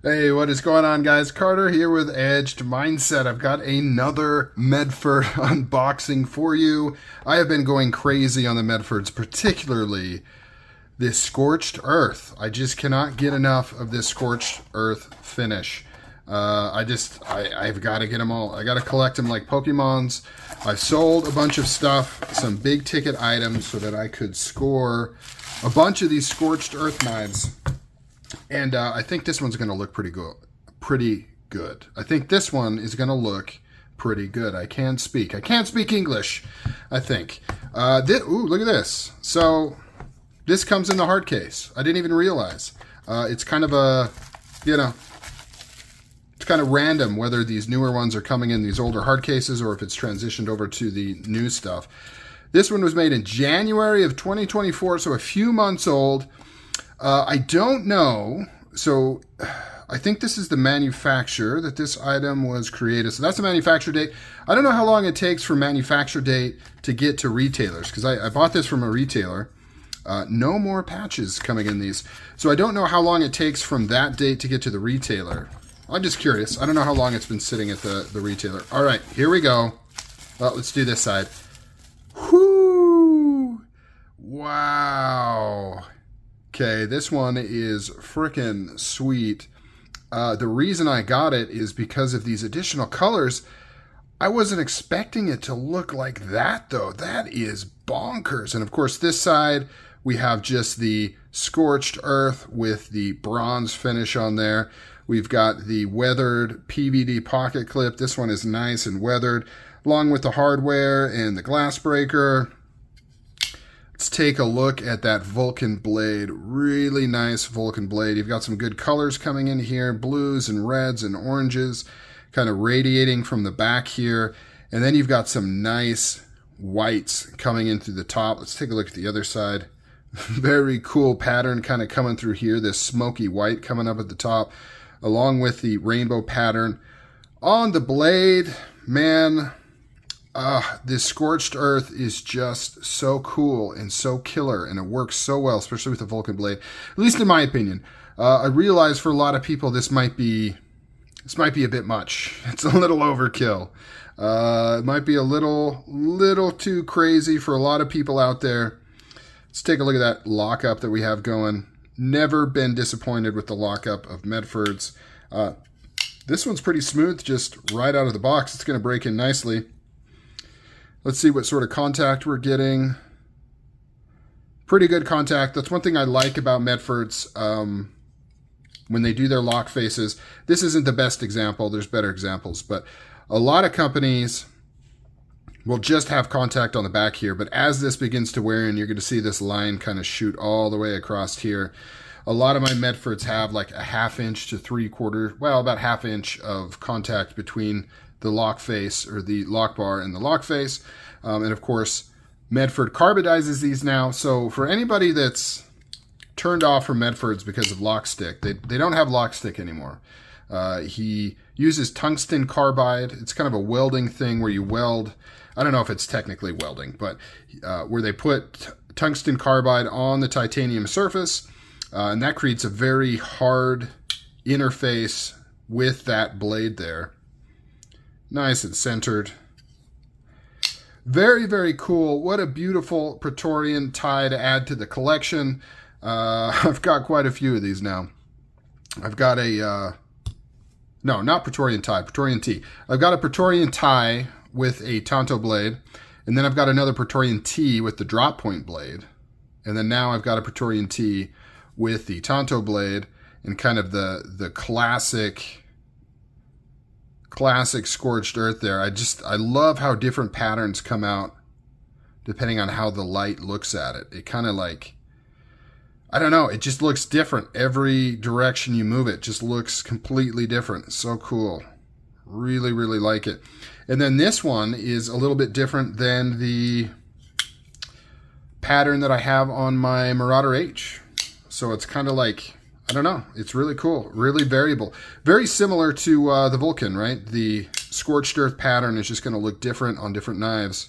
Hey, what is going on, guys? Carter here with Edged Mindset. I've got another Medford unboxing for you. I have been going crazy on the Medfords, particularly this Scorched Earth. I just cannot get enough of this Scorched Earth finish. I've got to get them all. I got to collect them like Pokemons. I've sold a bunch of stuff, some big ticket items, so that I could score a bunch of these Scorched Earth knives. And I think this one's going to look pretty good. I think this one is going to look pretty good. I can't speak English, I think. Ooh, look at this. So this comes in the hard case. I didn't even realize. It's kind of a, it's kind of random whether these newer ones are coming in these older hard cases or if it's transitioned over to the new stuff. This one was made in January of 2024, so a few months old. I don't know. So I think this is the manufacturer that this item was created. So that's the manufacturer date. I don't know how long it takes from manufacturer date to get to retailers, because I bought this from a retailer. No more patches coming in these. So I don't know how long it takes from that date to get to the retailer. I'm just curious. I don't know how long it's been sitting at the retailer. All right, here we go. Well, let's do this side. Whoo! Wow. Okay, this one is freaking sweet. The reason I got it is because of these additional colors. I wasn't expecting it to look like that, though. That is bonkers. And of course, this side, we have just the Scorched Earth with the bronze finish on there. We've got the weathered PVD pocket clip. This one is nice and weathered, along with the hardware and the glass breaker. Let's take a look at that Vulcan blade. Really nice Vulcan blade. You've got some good colors coming in here, blues and reds and oranges, kind of radiating from the back here. And then you've got some nice whites coming in through the top. Let's take a look at the other side. Very cool pattern kind of coming through here. This smoky white coming up at the top, along with the rainbow pattern on the blade. Man, this Scorched Earth is just so cool and so killer, and it works so well, especially with the Vulcan blade, at least in my opinion. I realize for a lot of people this might be a bit much. It's a little overkill. It might be a little too crazy for a lot of people out there. Let's take a look at that lockup that we have going. Never been disappointed with the lockup of Medfords. This one's pretty smooth, just right out of the box. It's going to break in nicely. Let's see what sort of contact we're getting. Pretty good contact. That's one thing I like about Medfords when they do their lock faces. This isn't the best example. There's better examples. But a lot of companies will just have contact on the back here. But as this begins to wear in, you're going to see this line kind of shoot all the way across here. A lot of my Medfords have like a 1/2 inch to 3/4, well, about 1/2 inch of contact between the lock face or the lock bar and the lock face. And of course, Medford carbidizes these now. So for anybody that's turned off from Medfords because of lock stick, they don't have lock stick anymore. He uses tungsten carbide. It's kind of a welding thing where you weld. I don't know if it's technically welding, but where they put tungsten carbide on the titanium surface, and that creates a very hard interface with that blade there. Nice and centered. Very, very cool. What a beautiful Praetorian tie to add to the collection. I've got quite a few of these now. I've got a, no, not Praetorian tie, Praetorian T. I've got a Praetorian tie with a Tanto blade, and then I've got another Praetorian T with the drop point blade. And then now I've got a Praetorian T with the Tanto blade and kind of the classic Scorched Earth there. I love how different patterns come out depending on how the light looks at it. It kind of like, I don't know, it just looks different. Every direction you move it just looks completely different. It's so cool. Really, really like it. And then this one is a little bit different than the pattern that I have on my Marauder H. So it's kind of like, I don't know. It's really cool. Really variable. Very similar to the Vulcan, right? The Scorched Earth pattern is just going to look different on different knives,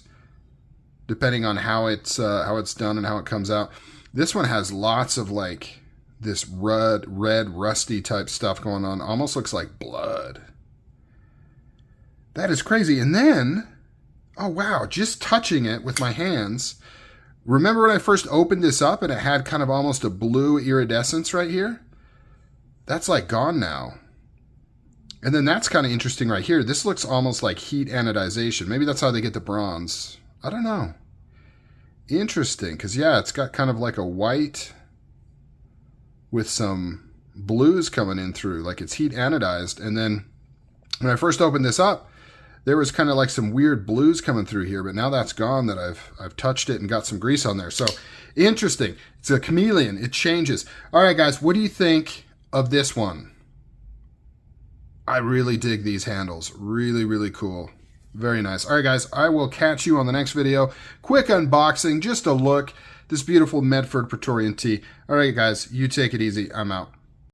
depending on how it's done and how it comes out. This one has lots of like this red, rusty type stuff going on. Almost looks like blood. That is crazy. And then, oh wow, just touching it with my hands. Remember when I first opened this up and it had kind of almost a blue iridescence right here? That's like gone now. And then that's kind of interesting right here. This looks almost like heat anodization. Maybe that's how they get the bronze. I don't know. Interesting, because yeah, it's got kind of like a white with some blues coming in through, like it's heat anodized. And then when I first opened this up, there was kind of like some weird blues coming through here, but now that's gone that I've touched it and got some grease on there. So interesting. It's a chameleon. It changes. All right, guys, what do you think of this one? I really dig these handles. Really, really cool. Very nice. All right, guys, I will catch you on the next video. Quick unboxing, just a look. This beautiful Medford Praetorian T. All right, guys, you take it easy. I'm out.